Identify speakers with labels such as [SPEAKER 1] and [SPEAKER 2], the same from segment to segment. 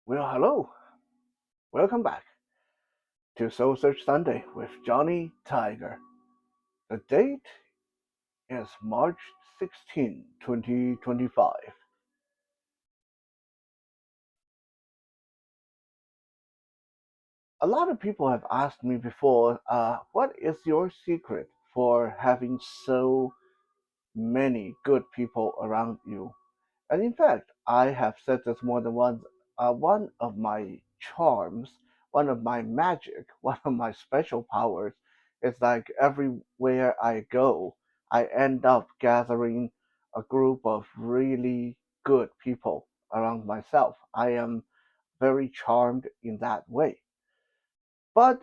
[SPEAKER 1] Well, hello. Welcome back to Soul Search Sunday with Johnny Tiger. The date is March 16, 2025. A lot of people have asked me before, what is your secret for having so many good people around you? And in fact, I have said this more than once. One of my charms, one of my magic, one of my special powers is like everywhere I go, I end up gathering a group of really good people around myself. I am very charmed in that way. But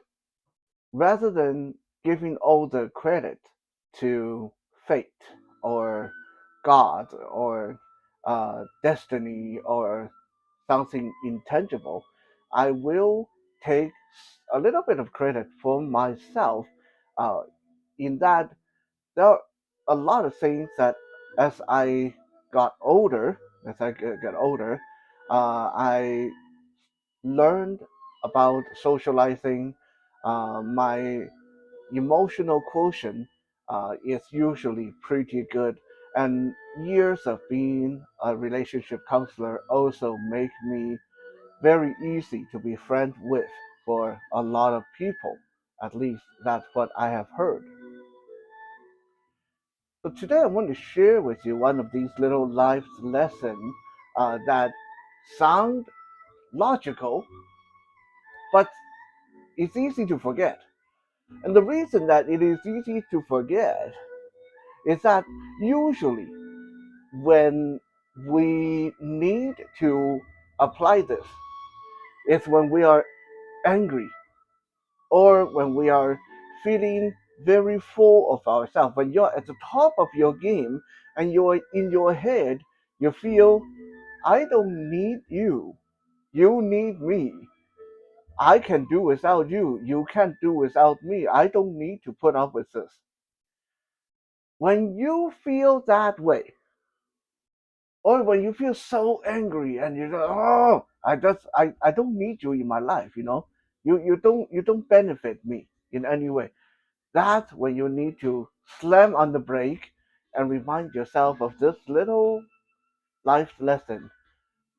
[SPEAKER 1] rather than giving all the credit to fate or God or destiny or something intangible, I will take a little bit of credit for myself uh, in that there are a lot of things that as I got older, as I get older, I learned about socializing. My emotional quotient is usually pretty good, and years of being a relationship counselor also make me very easy to be friends with for a lot of people. At least that's what I have heard. So today I want to share with you one of these little life lessons that sound logical, but it's easy to forget. And the reason that it is easy to forget is that usually when we need to apply this, it's when we are angry or when we are feeling very full of ourselves. When you're at the top of your game and you're in your head, you feel, I don't need you. You need me. I can do without you. You can't do without me. I don't need to put up with this. When you feel that way, or when you feel so angry and you're like, oh, I don't need you in my life, you don't benefit me in any way. That's when you need to slam on the brake and remind yourself of this little life lesson.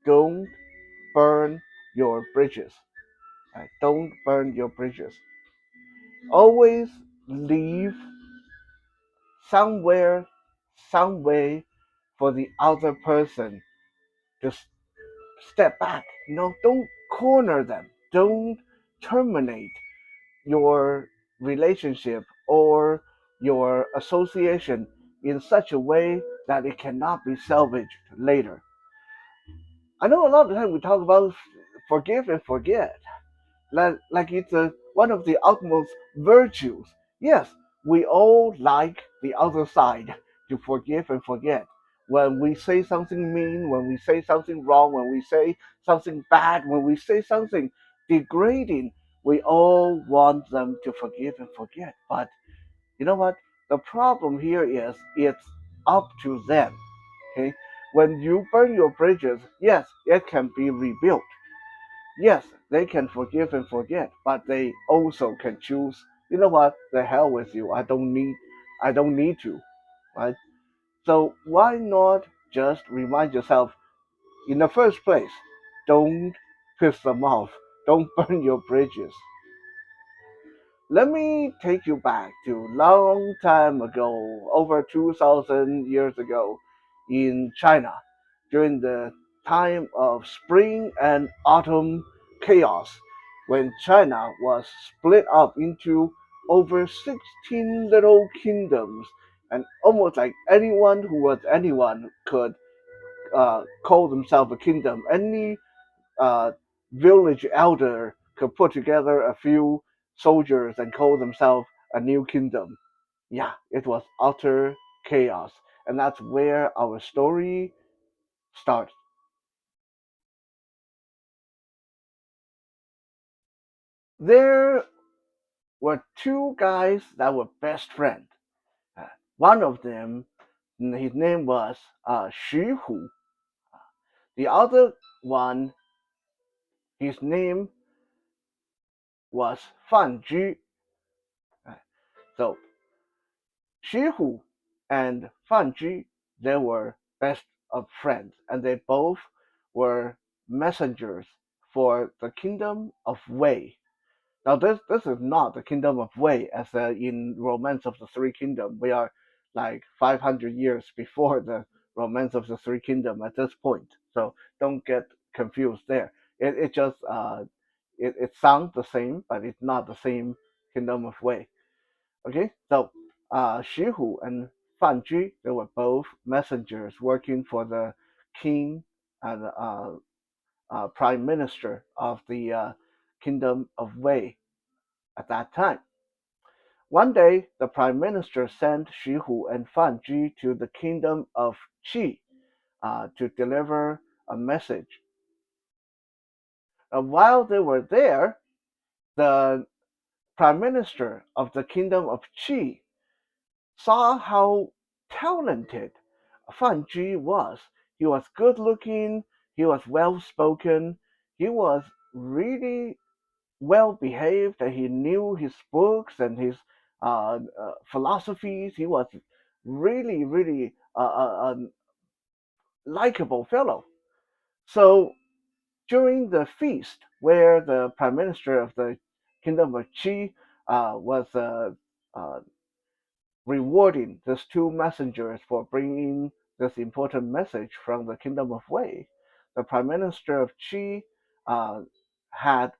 [SPEAKER 1] Don't burn your bridges. Right? Don't burn your bridges. Always leave somewhere, some way for the other person to step back. Don't corner them. Don't terminate your relationship or your association in such a way that it cannot be salvaged later. I know a lot of time we talk about forgive and forget, like it's one of the utmost virtues. Yes, we all like the other side to forgive and forget. When we say something mean, when we say something wrong, when we say something bad, when we say something degrading, we all want them to forgive and forget. But you know what? The problem here is it's up to them. Okay? When you burn your bridges, yes, it can be rebuilt. Yes, they can forgive and forget, but they also can choose, you know what, the hell with you. I don't need to, right? So why not just remind yourself in the first place, don't piss them off. Don't burn your bridges. Let me take you back to long time ago, over 2000 years ago in China, during the time of spring and autumn chaos, when China was split up into over 16 little kingdoms, and almost like anyone who was anyone could call themselves a kingdom. Any uh, village elder could put together a few soldiers and call themselves a new kingdom. Yeah, it was utter chaos. And that's where our story starts. There were two guys that were best friends. Uh, One of them, his name was Xu Hu. The other one His name was Fan Zhi. So Xu and Fan Zhi, they were best of friends, and they both were messengers for the kingdom of Wei. Now, this is not the kingdom of Wei as in Romance of the Three Kingdoms. We are like 500 years before the Romance of the Three Kingdoms at this point, so don't get confused there. It just it sounds the same, but it's not the same kingdom of Wei. Okay, so Xu Hu and Fan Zhi, they were both messengers working for the king and prime minister of the kingdom of Wei at that time. One day, the prime minister sent Xu Hu and Fan Zhi to the kingdom of Qi to deliver a message. While they were there, the prime minister of the kingdom of Qi saw how talented Fan Zhi was. He was good looking, he was well spoken, he was really well behaved, and he knew his books and his philosophies. He was really, really a likable fellow. So during the feast where the prime minister of the kingdom of Qi was uh, rewarding these two messengers for bringing this important message from the kingdom of Wei, the prime minister of Qi uh, had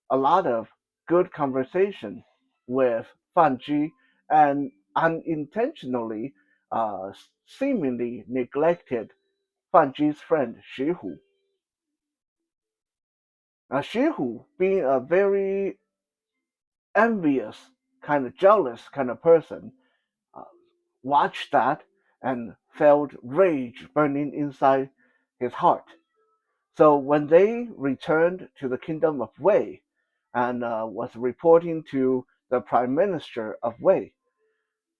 [SPEAKER 1] a lot of good conversation with Fan Zhi and unintentionally, seemingly neglected Fan Zhi's friend Xu Hu. Now, Xu Hu, being a very envious, kind of jealous kind of person, uh, watched that and felt rage burning inside his heart. So when they returned to the kingdom of Wei and was reporting to the prime minister of Wei,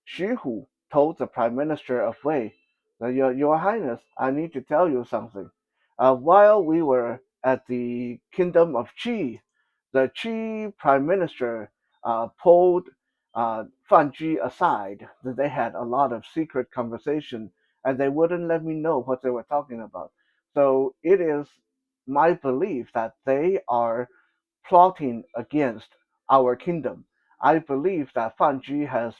[SPEAKER 1] Xu Hu told the prime minister of Wei that Your Highness, I need to tell you something. While we were at the kingdom of Qi, the Qi prime minister pulled Fan Zhi aside. That they had a lot of secret conversation, and they wouldn't let me know what they were talking about. So it is my belief that they are plotting against our kingdom. I believe that Fan Zhi has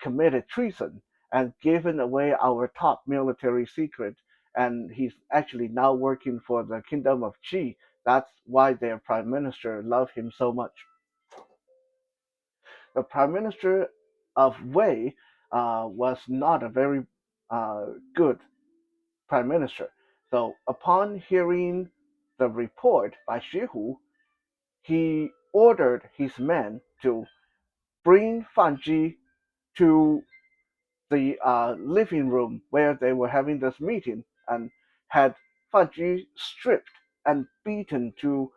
[SPEAKER 1] committed treason and given away our top military secret, and he's actually now working for the kingdom of Qi. That's why their prime minister loved him so much. The prime minister of Wei was not a very good prime minister. So upon hearing the report by Xu Hu, he ordered his men to bring Fan Zhi to the living room where they were having this meeting and had Fan Zhi stripped and beaten to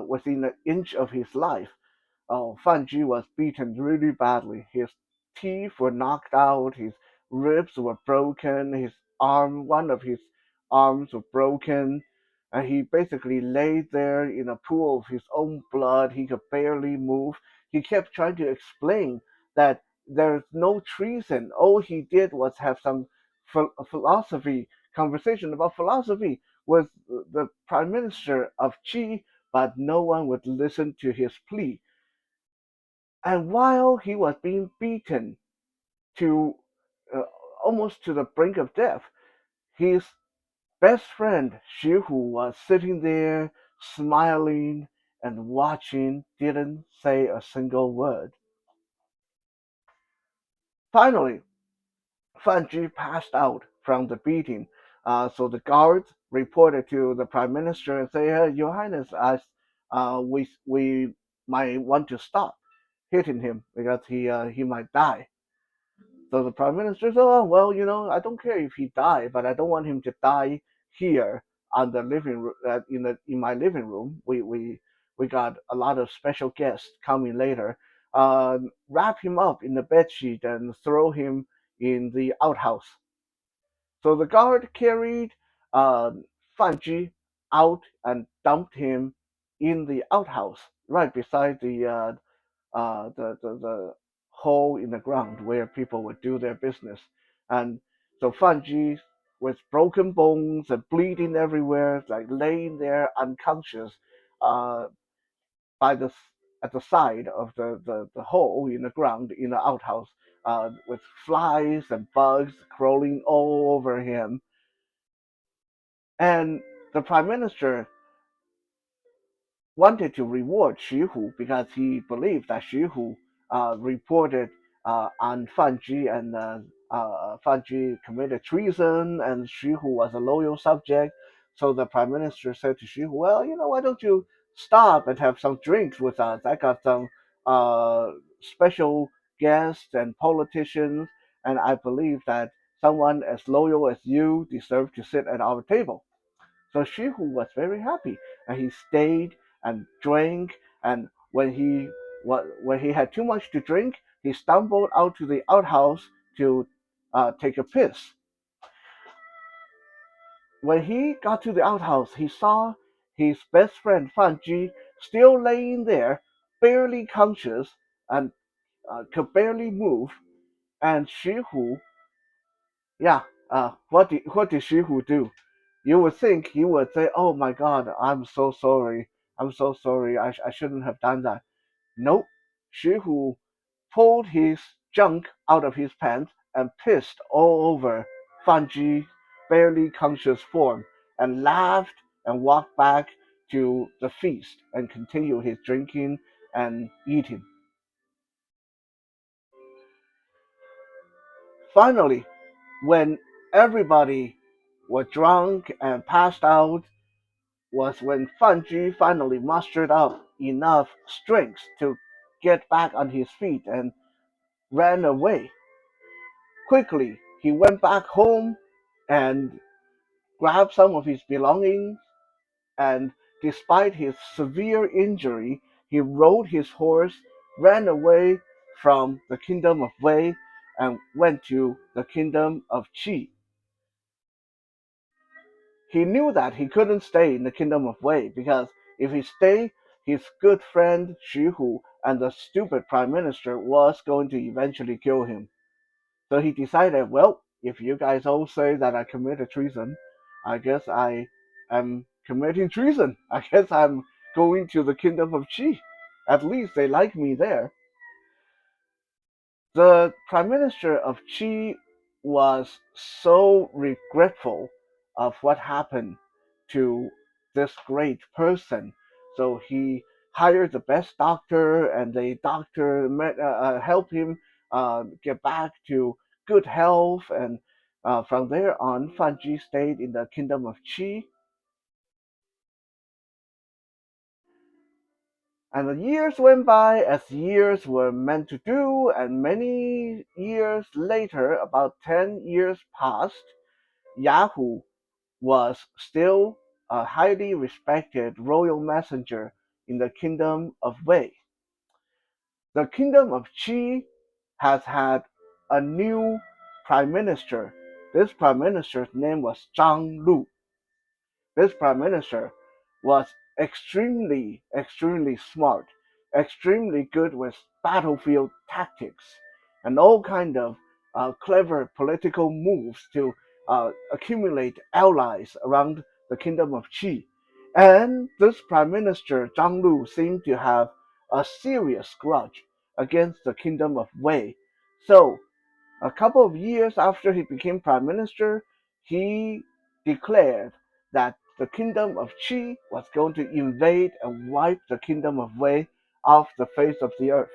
[SPEAKER 1] within an inch of his life. Oh, Fan Zhi was beaten really badly. His teeth were knocked out, his ribs were broken, one of his arms were broken, and he basically lay there in a pool of his own blood. He could barely move. He kept trying to explain that there's no treason. All he did was have some philosophy conversation about philosophy with the prime minister of Qi, but no one would listen to his plea. And while he was being beaten to uh, almost to the brink of death, his best friend Xu Hu was sitting there smiling and watching, didn't say a single word. Finally, Fan Zhi passed out from the beating. So the guards reported to the prime minister and say, hey, Your Highness, we might want to stop hitting him because he might die. So the prime minister said, "Oh well, I don't care if he died, but I don't want him to die here on the living room in my living room. We got a lot of special guests coming later. Wrap him up in the bed sheet and throw him in the outhouse." So the guard carried uh, Fan Zhi out and dumped him in the outhouse right beside the hole in the ground where people would do their business. And so Fanji, with broken bones and bleeding everywhere, like laying there unconscious, uh, by the at the side of the hole in the ground in the outhouse, with flies and bugs crawling all over him. And the prime minister wanted to reward Xu Hu because he believed that Xu Hu reported on Fan Ji, and Fan Ji committed treason, and Xu Hu was a loyal subject. So the prime minister said to Xu Hu, "Well, why don't you stop and have some drinks with us? I got some special guests and politicians, and I believe that someone as loyal as you deserve to sit at our table." So Shihu was very happy, and he stayed and drank. And when he had too much to drink, he stumbled out to the outhouse to take a piss. When he got to the outhouse, he saw his best friend Fan Ji still laying there, barely conscious, and could barely move. And Shihu, yeah, what did Shihu do? You would think he would say, "Oh my God, I'm so sorry. I'm so sorry. I shouldn't have done that." Nope. Shihu pulled his junk out of his pants and pissed all over Fanji's barely conscious form, and laughed and walked back to the feast and continued his drinking and eating. Finally, when everybody was drunk and passed out, was when Fanji finally mustered up enough strength to get back on his feet and ran away. Quickly, he went back home and grabbed some of his belongings, and despite his severe injury, he rode his horse, ran away from the kingdom of Wei, and went to the kingdom of Qi. He knew that he couldn't stay in the kingdom of Wei because if he stayed, his good friend Xu Hu and the stupid prime minister was going to eventually kill him. So he decided, well, if you guys all say that I committed treason, I guess I am committing treason. I guess I'm going to the kingdom of Qi. At least they like me there. The prime minister of Qi was so regretful of what happened to this great person. So he hired the best doctor, and the doctor helped him get back to good health. And from there on, Fanji stayed in the kingdom of Qi. And the years went by as years were meant to do, and many years later, about 10 years passed, Yahoo was still a highly respected royal messenger in the kingdom of Wei. The kingdom of Qi has had a new prime minister. This prime minister's name was Zhang Lu. This prime minister was extremely smart, extremely good with battlefield tactics, and all kind of clever political moves to accumulate allies around the kingdom of Qi. And this prime minister Zhang Lu seemed to have a serious grudge against the kingdom of Wei. So a couple of years after he became prime minister, he declared that the kingdom of Qi was going to invade and wipe the kingdom of Wei off the face of the earth.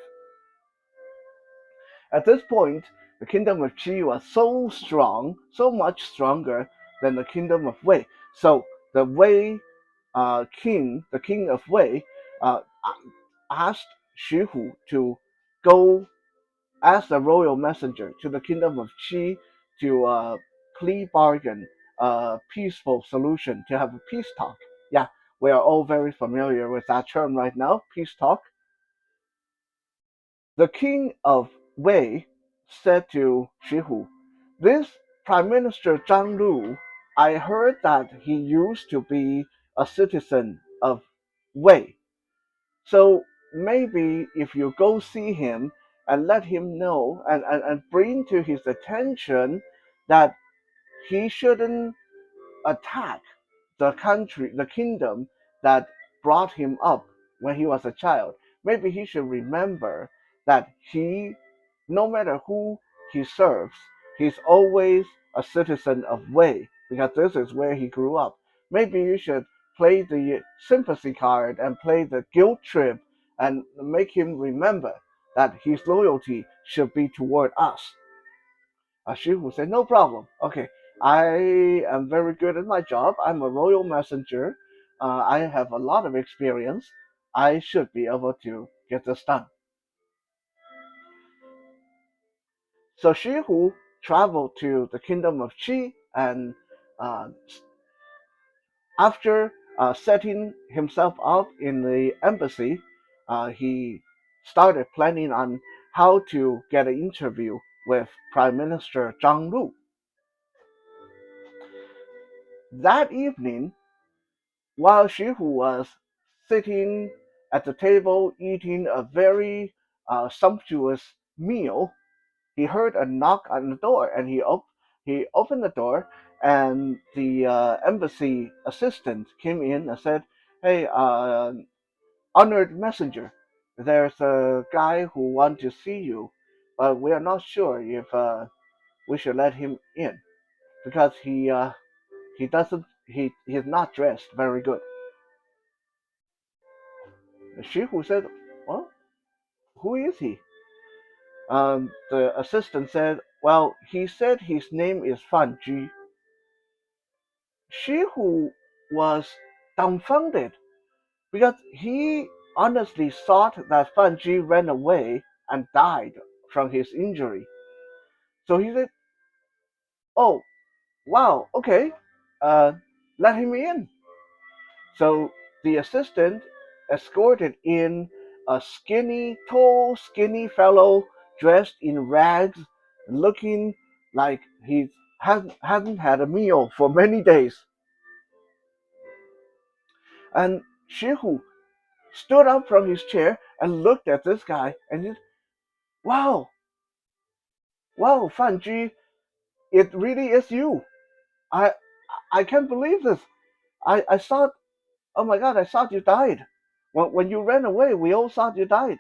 [SPEAKER 1] At this point, the kingdom of Qi was so strong, so much stronger than the kingdom of Wei. So the Wei the king of Wei, asked Xu Hu to go as a royal messenger to the kingdom of Qi to plea bargain a peaceful solution, to have a peace talk. Yeah, we are all very familiar with that term right now, peace talk. The king of Wei said to Shihu, "This Prime Minister Zhang Lu, I heard that he used to be a citizen of Wei. So maybe if you go see him and let him know and bring to his attention that he shouldn't attack the country, the kingdom that brought him up when he was a child. Maybe he should remember that no matter who he serves, he's always a citizen of Wei because this is where he grew up. Maybe you should play the sympathy card and play the guilt trip and make him remember that his loyalty should be toward us. Shifu said, no problem. Okay, I am very good at my job. I'm a royal messenger. I have a lot of experience. I should be able to get this done. So Shihu traveled to the kingdom of Qi, and uh, after setting himself up in the embassy, he started planning on how to get an interview with Prime Minister Zhang Lu. That evening, while Shihu was sitting at the table eating a very sumptuous meal, he heard a knock on the door, and he opened the door, and the embassy assistant came in and said, "Hey, honored messenger, there's a guy who wants to see you, but we are not sure if we should let him in because he doesn't he's not dressed very good." Shihu said, "Well, who is he?" The assistant said, "Well, he said his name is Fan Ji." Shihu was dumbfounded because he honestly thought that Fan Ji ran away and died from his injury. So he said, "Oh, wow, okay, uh, let him in." So the assistant escorted in a tall, skinny fellow dressed in rags, looking like he hadn't had a meal for many days. And Shihu stood up from his chair and looked at this guy and said, "Wow, wow, Fan Ji, it really is you. I I can't believe this. I thought, oh my God, I thought you died. When you ran away, we all thought you died.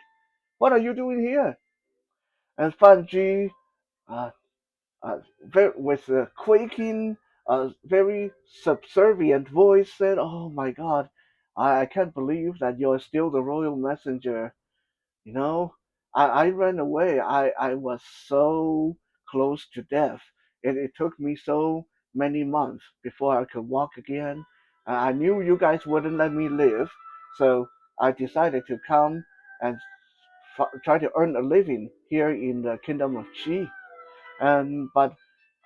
[SPEAKER 1] What are you doing here?" And Fan Ji, uh, with a quaking, very subservient voice, said, "Oh my God, I can't believe that you're still the royal messenger. You know, I ran away. I was so close to death. It took me so many months before I could walk again. I knew you guys wouldn't let me live, so I decided to come and try to earn a living here in the kingdom of Qi. And but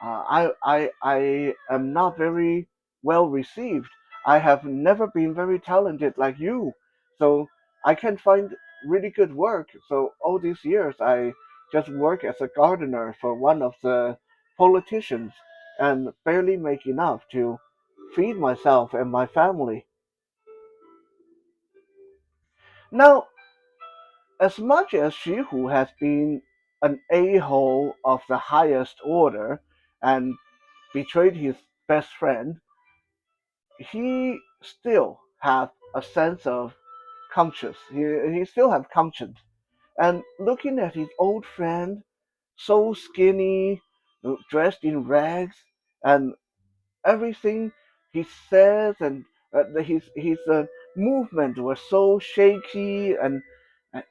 [SPEAKER 1] I am not very well received. I have never been very talented like you, so I can't find really good work. So all these years I just work as a gardener for one of the politicians and barely make enough to feed myself and my family. Now, as much as Shihu has been an a-hole of the highest order and betrayed his best friend, he still have a sense of conscience. He still have conscience. And looking at his old friend, so skinny, dressed in rags, and everything he says and his movement was so shaky, and uh,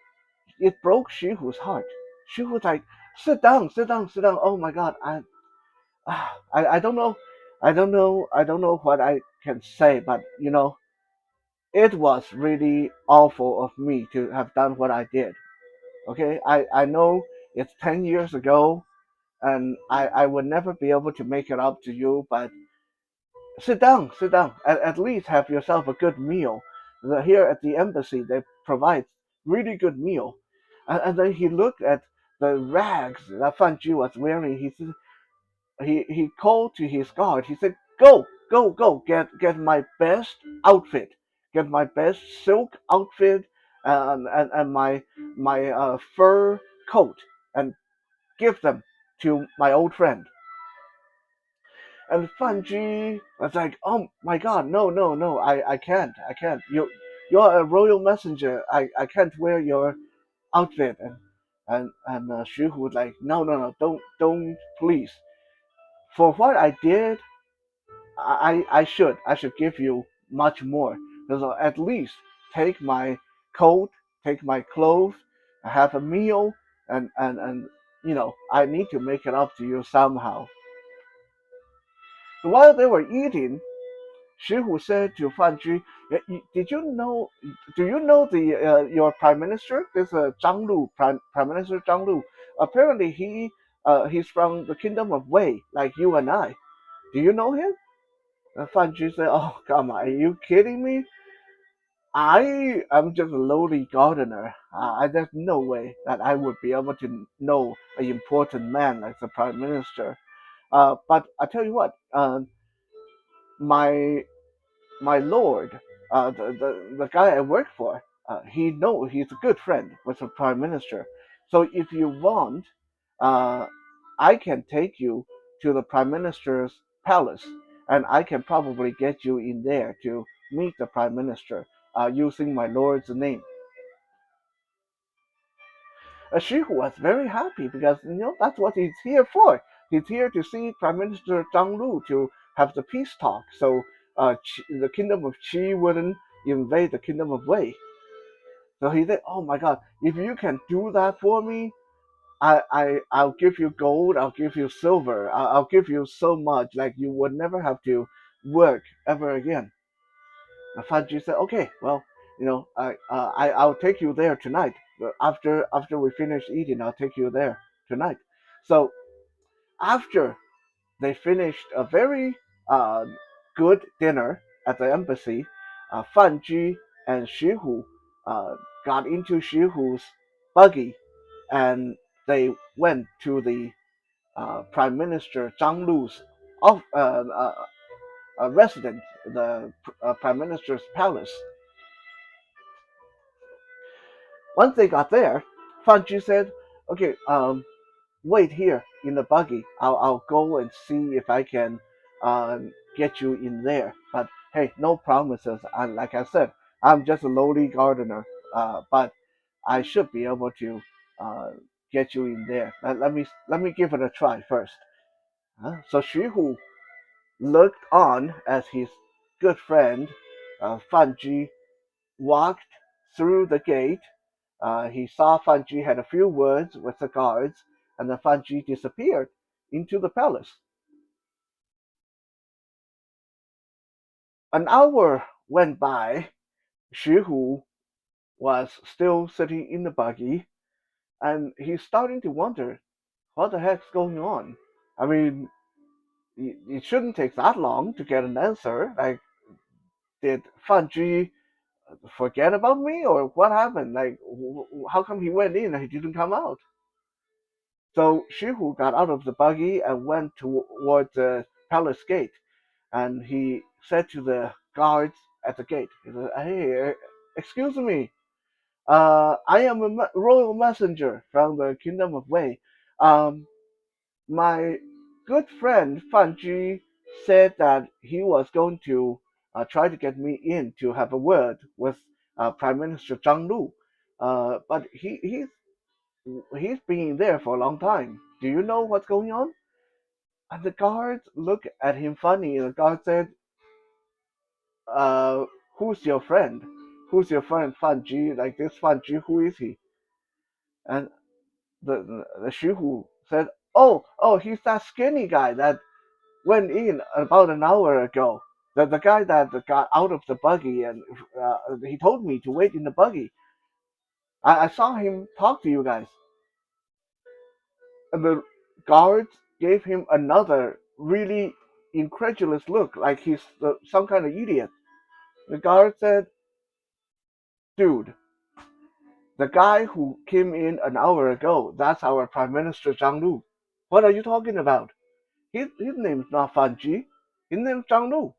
[SPEAKER 1] it broke Shihu's heart. She was like, "Sit down, sit down, sit down. Oh my God, I don't know, I don't know what I can say, but it was really awful of me to have done what I did. Okay, I know it's 10 years ago, and I would never be able to make it up to you, but sit down, sit down. At least have yourself a good meal. Here at the embassy, they provide really good meal." And then he looked at the rags that Fan Ji was wearing. He called to his guard. He said, "Go, go, go! Get my best outfit, get my best silk outfit, and my fur coat, and give them to my old friend. And Fanji was like, "Oh my God, no, no, no, I can't, I can't. You're a royal messenger. I can't wear your outfit." And Xu Hu was like, "No, no, no, don't, please. For what I did, I should give you much more. So at least take my coat, take my clothes, have a meal, and I need to make it up to you somehow." While they were eating, Xu said to Fan Zhi, "Did you know? Do you know the your prime minister? This Zhang Lu, prime minister Zhang Lu. Apparently he's from the kingdom of Wei, like you and I. Do you know him?" Fan Zhi said, "Oh come on, are you kidding me? I am just a lowly gardener. There's no way that I would be able to know an important man like the prime minister. But I tell you what, my my lord, the guy I work for, he's a good friend with the prime minister. So if you want, uh, I can take you to the prime minister's palace, and I can probably get you in there to meet the prime minister using my lord's name." She was very happy because that's what he's here for. He's here to see Prime Minister Zhang Lu to have the peace talk, so the kingdom of Qi wouldn't invade the kingdom of Wei. So he said, "Oh my God, if you can do that for me, I'll give you gold, I'll give you silver, I'll give you so much, like you would never have to work ever again." And Fanji said, "Okay, well, I'll take you there tonight. After we finish eating, I'll take you there tonight." So after they finished a very uh, good dinner at the embassy, Fan Ji and Xu Hu got into Xu Hu's buggy, and they went to the Prime Minister Zhang Lu's of, residence, the Prime Minister's palace. Once they got there, Fan Ji said, "Okay, wait here in the buggy. I'll go and see if I can get you in there. But hey, no promises. Like I said, I'm just a lowly gardener. But I should be able to uh, get you in there. Let me give it a try first." So Xu Hu looked on as his good friend Fan Ji walked through the gate. He saw Fan Ji had a few words with the guards, and then Fan Ji disappeared into the palace. An hour went by. Xu Hu was still sitting in the buggy, and he's starting to wonder what the heck's going on. I mean, it shouldn't take that long to get an answer. Like, did Fan Ji forget about me, or what happened? Like, how come he went in and he didn't come out? So Shihu got out of the buggy and went toward the palace gate, and he said to the guards at the gate, he said, "Hey, excuse me, I am a royal messenger from the kingdom of Wei. Um, my good friend Fan Ji said that he was going to try to get me in to have a word with Prime Minister Zhang Lu, but he's been there for a long time. Do you know what's going on?" And the guards look at him funny. The guard said, uh, "Who's your friend? Who's your friend Fan Ji? Like this Fan Ji, who is he?" And the Xu Hu said, "Oh, he's that skinny guy that went in about an hour ago. The guy that got out of the buggy, and he told me to wait in the buggy. I saw him talk to you guys." And the guards gave him another really incredulous look, like he's some kind of idiot. The guard said, "Dude, the guy who came in an hour ago, that's our Prime Minister Zhang Lu. What are you talking about? His name's not Fan Ji. His name's Zhang Lu."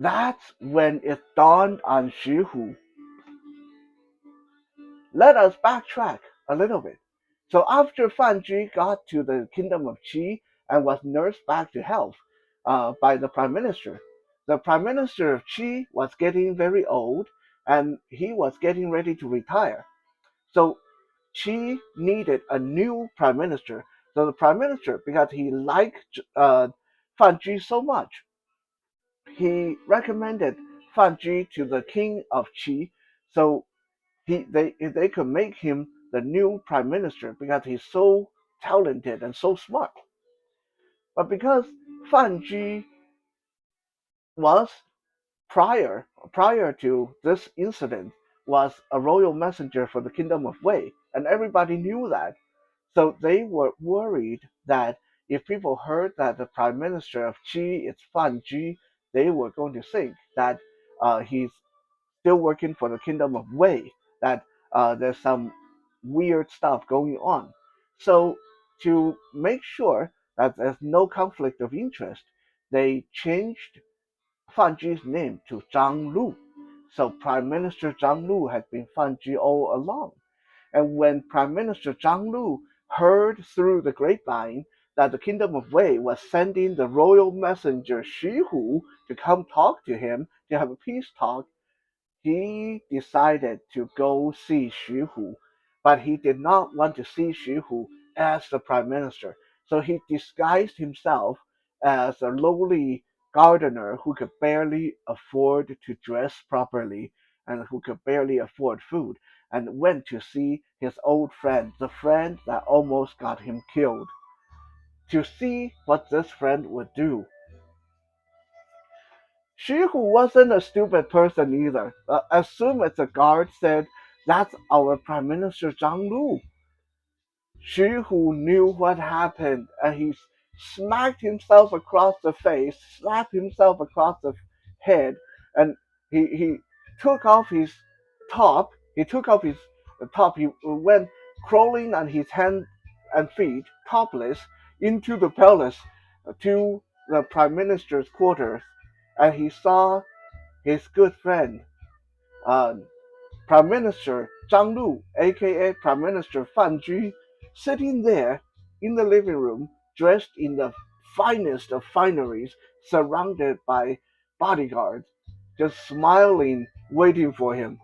[SPEAKER 1] That's when it dawned on Xu Hu. Let us backtrack a little bit. So after Fan Zhi got to the kingdom of Qi and was nursed back to health by the prime minister of Qi was getting very old and he was getting ready to retire. So Qi needed a new prime minister. So the prime minister, because he liked Fan Zhi so much, he recommended Fan Zhi to the king of Qi. So they could make him the new prime minister because he's so talented and so smart. But because Fan Zhi was prior to this incident was a royal messenger for the kingdom of Wei, and everybody knew that. So they were worried that if people heard that the prime minister of Qi is Fan Zhi, they were going to think that he's still working for the kingdom of Wei, that there's some weird stuff going on. So, to make sure that there's no conflict of interest, they changed Fan Zhi's name to Zhang Lu. So, Prime Minister Zhang Lu had been Fan Zhi all along. And when Prime Minister Zhang Lu heard through the grapevine that the kingdom of Wei was sending the royal messenger Xu Hu to come talk to him to have a peace talk, he decided to go see Xu Hu, but he did not want to see Xu Hu as the prime minister. So he disguised himself as a lowly gardener who could barely afford to dress properly and who could barely afford food, and went to see his old friend, the friend that almost got him killed, to see what this friend would do. She who wasn't a stupid person either. As soon as the guard said, "That's our Prime Minister Zhang Lu," Xu Hu knew what happened, and he smacked himself across the face, slapped himself across the head, and he took off his top. He took off his top. He went crawling on his hands and feet, topless, into the palace to the prime minister's quarters, and he saw his good friend, uh, Prime Minister Zhang Lu, aka Prime Minister Fan Zhi, sitting there in the living room, dressed in the finest of fineries, surrounded by bodyguards, just smiling, waiting for him.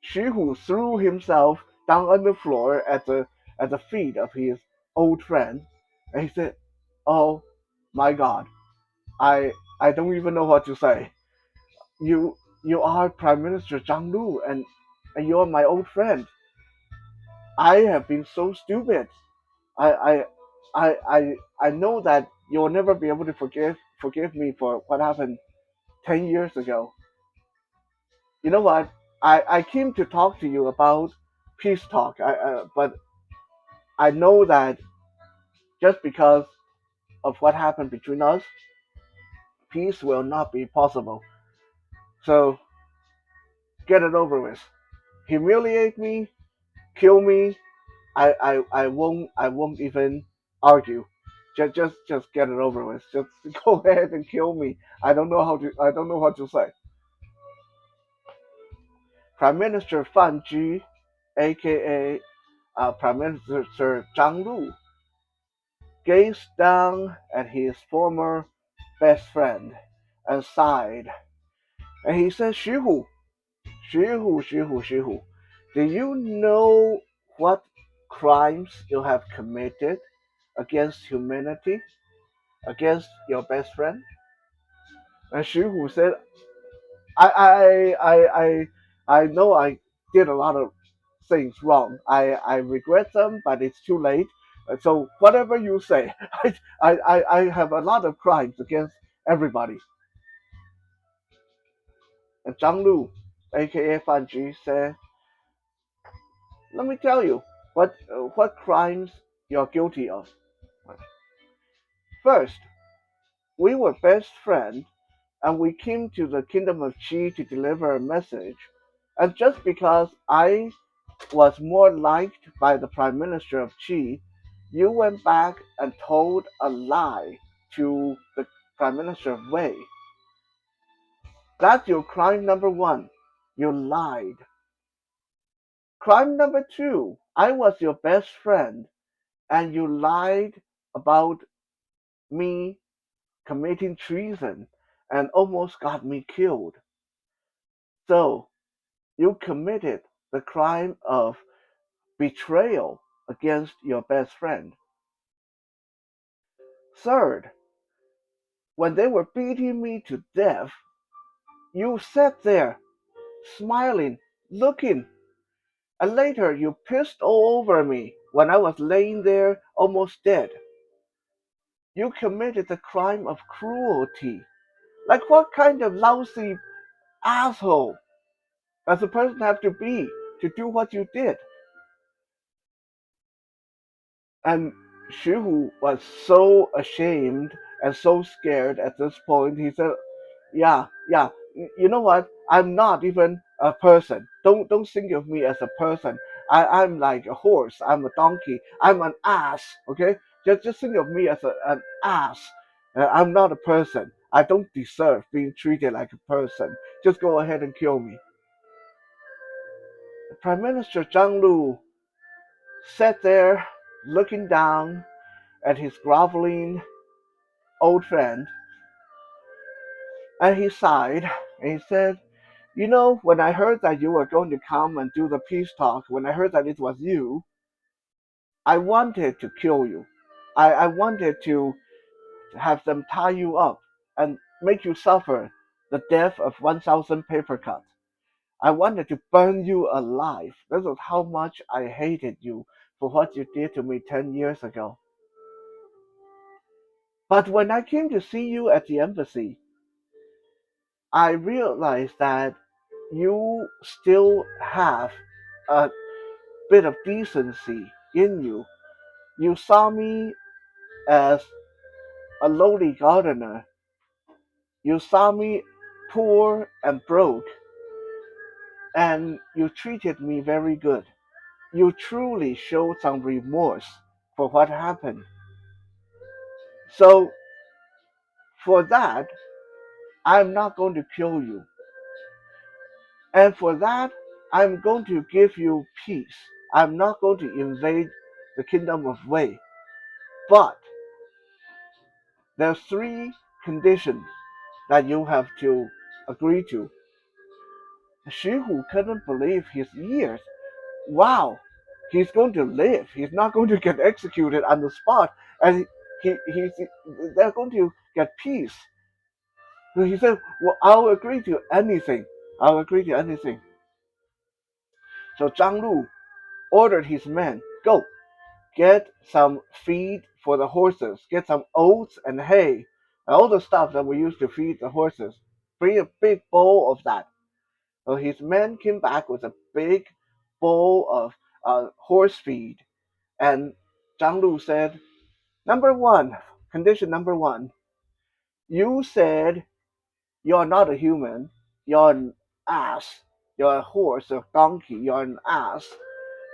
[SPEAKER 1] Xu Hu threw himself down on the floor at the feet of his old friend, and he said, "Oh my God, I don't even know what to say. You are Prime Minister Zhang Lu, and you're my old friend. I have been so stupid. I I I know that you'll never be able to forgive me for what happened 10 years ago. You know what? I came to talk to you about peace talk. But I know that just because of what happened between us, peace will not be possible. So get it over with. Humiliate me, kill me, I won't even argue. Just get it over with. Just go ahead and kill me. I don't know what to say. Prime Minister Fan Zhi, aka Prime Minister Zhang Lu, gazed down at his former best friend and sighed. And he said, Xu Hu, do you know what crimes you have committed against humanity, against your best friend?" And Xu Hu said, I, I, I, I know I did a lot of things wrong. I regret them, but it's too late. So whatever you say, I have a lot of crimes against everybody. And Zhang Lu, aka Fan Zhi, said, "Let me tell you what crimes you're guilty of. First, we were best friends and we came to the kingdom of Qi to deliver a message. And just because I was more liked by the prime minister of Qi, you went back and told a lie to the prime minister of Wei. That's your crime number one. You lied. Crime number two, I was your best friend and you lied about me committing treason and almost got me killed. So you committed the crime of betrayal against your best friend. Third, when they were beating me to death, you sat there smiling, looking, and later you pissed all over me when I was laying there almost dead. You committed the crime of cruelty. Like, what kind of lousy asshole does a person have to be to do what you did? And Xu Hu was so ashamed and so scared at this point. He said, "Yeah, yeah. You know what? I'm not even a person. Don't think of me as a person. I'm like a horse. I'm a donkey. I'm an ass. Okay? Just think of me as an ass. I'm not a person. I don't deserve being treated like a person. Just go ahead and kill me." Prime Minister Zhang Lu sat there looking down at his groveling old friend, and he sighed and he said, "You know, when I heard that you were going to come and do the peace talk, when I heard that it was you, I wanted to kill you. I wanted to have them tie you up and make you suffer the death of 1,000 paper cuts. I wanted to burn you alive. This is how much I hated you for what you did to me 10 years ago. But when I came to see you at the embassy, I realized that you still have a bit of decency in you. You saw me as a lowly gardener. You saw me poor and broke, and you treated me very good. You truly showed some remorse for what happened. So, for that, I'm not going to kill you. And for that, I'm going to give you peace. I'm not going to invade the kingdom of Wei. But there's three conditions that you have to agree to. Xu Hu couldn't believe his ears. Wow, he's going to live. He's not going to get executed on the spot, and he's they're going to get peace. So he said, "Well, I'll agree to anything. I'll agree to anything." So Zhang Lu ordered his men, "Go, get some feed for the horses, get some oats and hay, and all the stuff that we used to feed the horses. Bring a big bowl of that." So his men came back with a big bowl of horse feed, and Zhang Lu said, "Number one, condition number one, you said you're not a human, you're an ass, you're a horse, a donkey, you're an ass.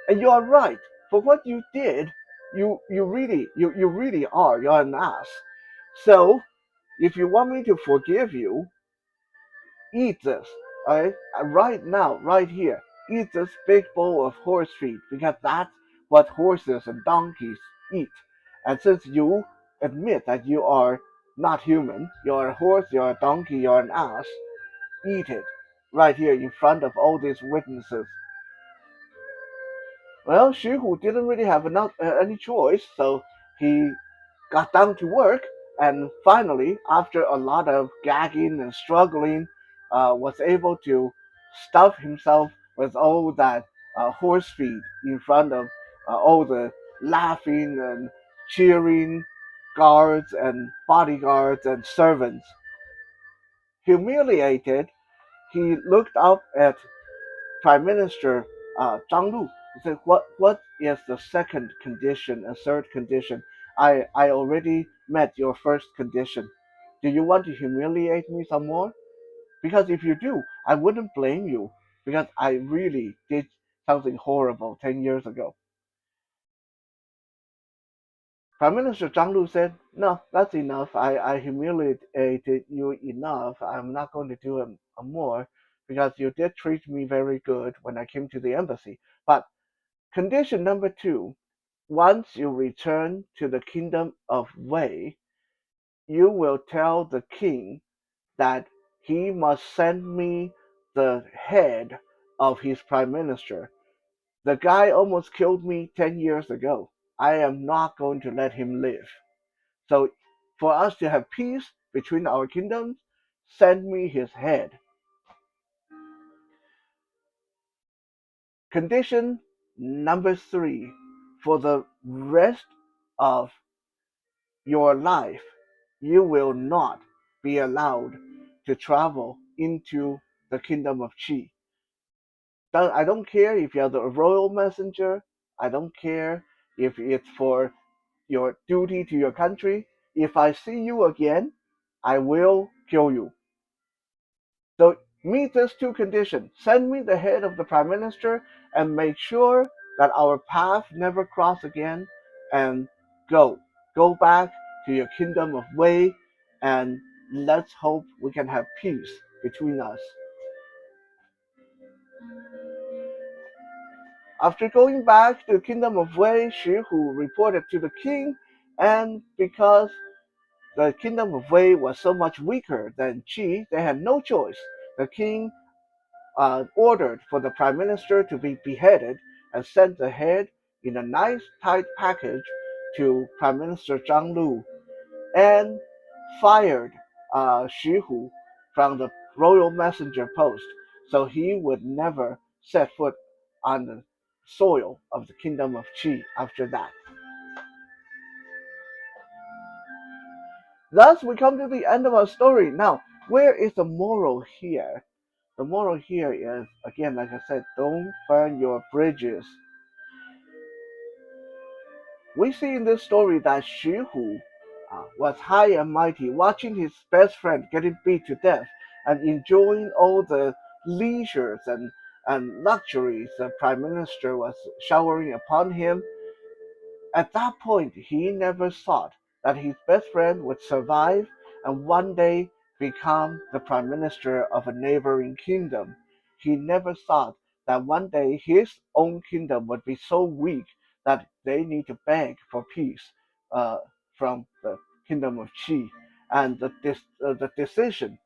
[SPEAKER 1] And you are right. For what you did, you really are. You're an ass. So if you want me to forgive you, eat this. Alright? Right now, right here. Eat this big bowl of horse feed because that's what horses and donkeys eat. And since you admit that you are not human, you're a horse, you're a donkey, you're an ass, eat it right here in front of all these witnesses. Well, Xu Hu didn't really have any choice, so he got down to work, and finally, after a lot of gagging and struggling, was able to stuff himself with all that horse feed in front of all the laughing and cheering guards and bodyguards and servants. Humiliated, he looked up at Prime Minister Zhang Lu. He said, "What is the second condition and third condition? I already met your first condition. Do you want to humiliate me some more? Because if you do, I wouldn't blame you because I really did something horrible 10 years ago." Prime Minister Zhang Lu said, "No, that's enough. I humiliated you enough. I'm not going to do it more because you did treat me very good when I came to the embassy. But condition number two, once you return to the kingdom of Wei, you will tell the king that he must send me the head of his prime minister. The guy almost killed me 10 years ago. I am not going to let him live. So, for us to have peace between our kingdoms, send me his head." Condition number three, for the rest of your life, you will not be allowed to travel into the kingdom of Qi. I don't care if you're the royal messenger. I don't care if it's for your duty to your country. If I see you again, I will kill you. So meet these two conditions. Send me the head of the prime minister and make sure that our path never cross again. And go. Go back to your kingdom of Wei, and let's hope we can have peace between us. After going back to the kingdom of Wei, Xu Hu reported to the king, and because the kingdom of Wei was so much weaker than Qi, they had no choice. The king ordered for the prime minister to be beheaded and sent the head in a nice tight package to Prime Minister Zhang Lu, and fired Xu Hu from the royal messenger post, so he would never set foot on the soil of the kingdom of Qi after that. Thus, we come to the end of our story. Now, where is the moral here? The moral here is, again, like I said, don't burn your bridges. We see in this story that Xu Hu was high and mighty, watching his best friend getting beat to death and enjoying all the leisures and luxuries the prime minister was showering upon him. At that point, he never thought that his best friend would survive and one day become the prime minister of a neighboring kingdom. He never thought that one day his own kingdom would be so weak that they need to beg for peace uh, from the kingdom of Qi, and the decision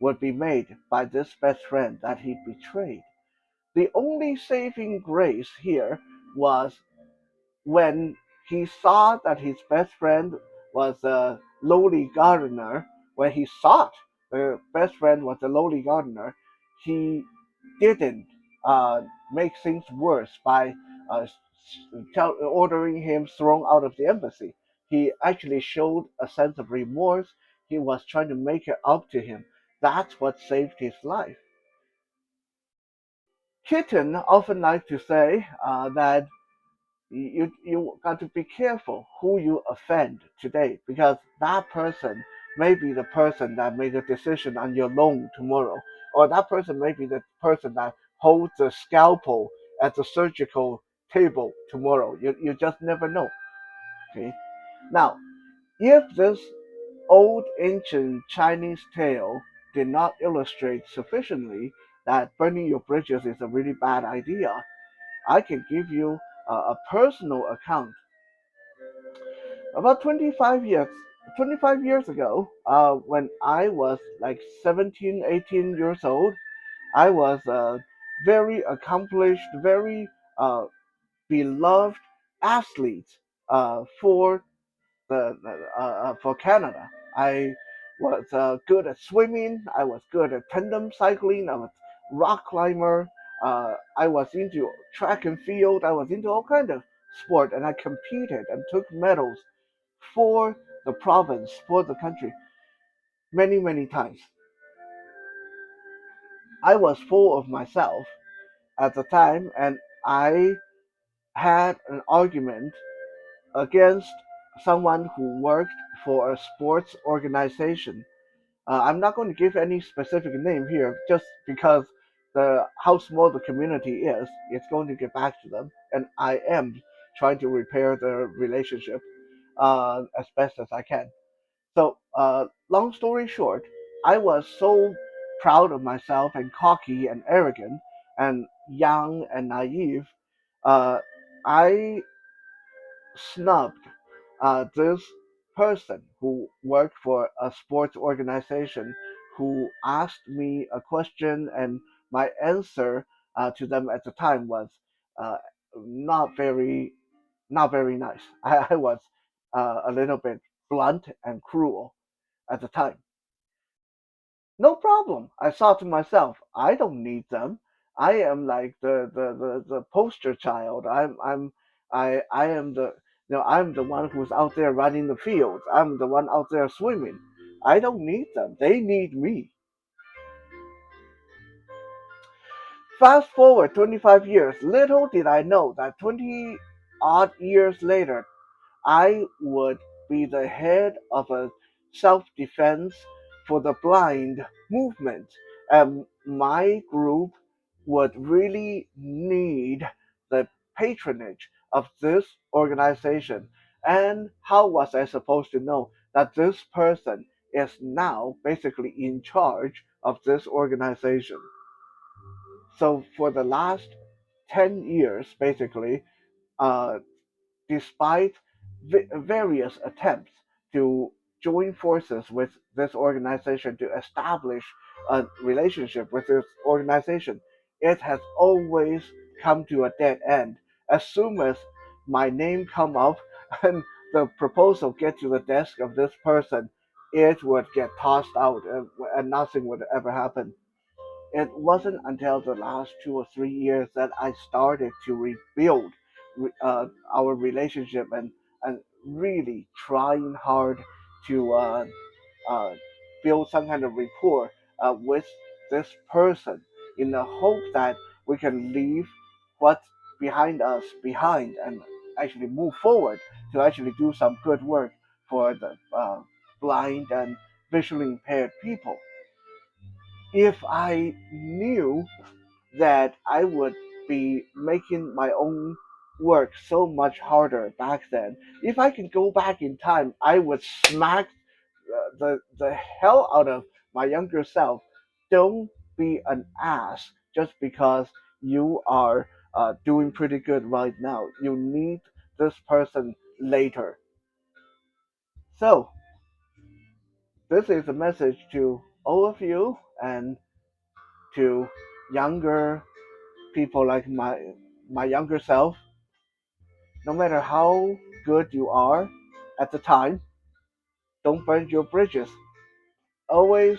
[SPEAKER 1] would be made by this best friend that he betrayed. The only saving grace here was when he saw that his best friend was a lowly gardener, when he thought the best friend was a lowly gardener, he didn't make things worse by uh, ordering him thrown out of the embassy. He actually showed a sense of remorse. He was trying to make it up to him. That's what saved his life. Kitten often like to say that you got to be careful who you offend today, because that person may be the person that made a decision on your loan tomorrow, or that person may be the person that holds the scalpel at the surgical table tomorrow. You just never know. Okay. Now, if this old ancient Chinese tale did not illustrate sufficiently that burning your bridges is a really bad idea, I can give you a personal account. About 25 years ago, when I was like 17, 18 years old, I was a very accomplished, very uh, beloved athlete for for Canada. I was good at swimming. I was good at tandem cycling. I was rock climber. I was into track and field. I was into all kind of sport, and I competed and took medals for the province, for the country, many, many times. I was full of myself at the time, and I had an argument against someone who worked for a sports organization. I'm not going to give any specific name here, just because the how small the community is. It's going to get back to them, and I am trying to repair the relationship. as best as I can. So, long story short, I was so proud of myself and cocky and arrogant and young and naive. Uh, I snubbed this person who worked for a sports organization who asked me a question, and my answer to them at the time was uh, not very not very nice. I was a little bit blunt and cruel at the time. No problem. I thought to myself, I don't need them. I am like the poster child. I am the I'm the one who's out there running the fields. I'm the one out there swimming. I don't need them. They need me. Fast forward 25 years. Little did I know that 20 odd years later, I would be the head of a self defense for the blind movement. And my group would really need the patronage of this organization. And how was I supposed to know that this person is now basically in charge of this organization? So for the last 10 years, basically, uh, despite various attempts to join forces with this organization to establish a relationship with this organization, it has always come to a dead end. As soon as my name come up and the proposal get to the desk of this person, it would get tossed out and nothing would ever happen. It wasn't until the last 2 or 3 years that I started to rebuild our relationship and really trying hard to uh, build some kind of rapport with this person in the hope that we can leave what's behind us behind and actually move forward to actually do some good work for the blind and visually impaired people. If I knew that I would be making my own work so much harder back then, if I could go back in time, I would smack the hell out of my younger self. Don't be an ass just because you are doing pretty good right now. You need this person later. So, this is a message to all of you and to younger people like my younger self. No matter how good you are at the time, don't burn your bridges. Always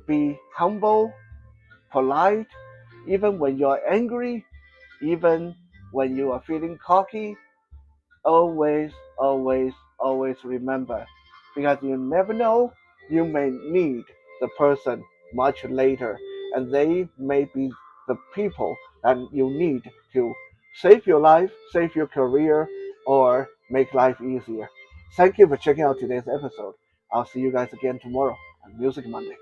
[SPEAKER 1] be humble, polite, even when you're angry, even when you are feeling cocky. Always, always, always remember, because you never know, you may need the person much later, and they may be the people that you need to save your life, save your career, or make life easier. Thank you for checking out today's episode. I'll see you guys again tomorrow on Music Monday.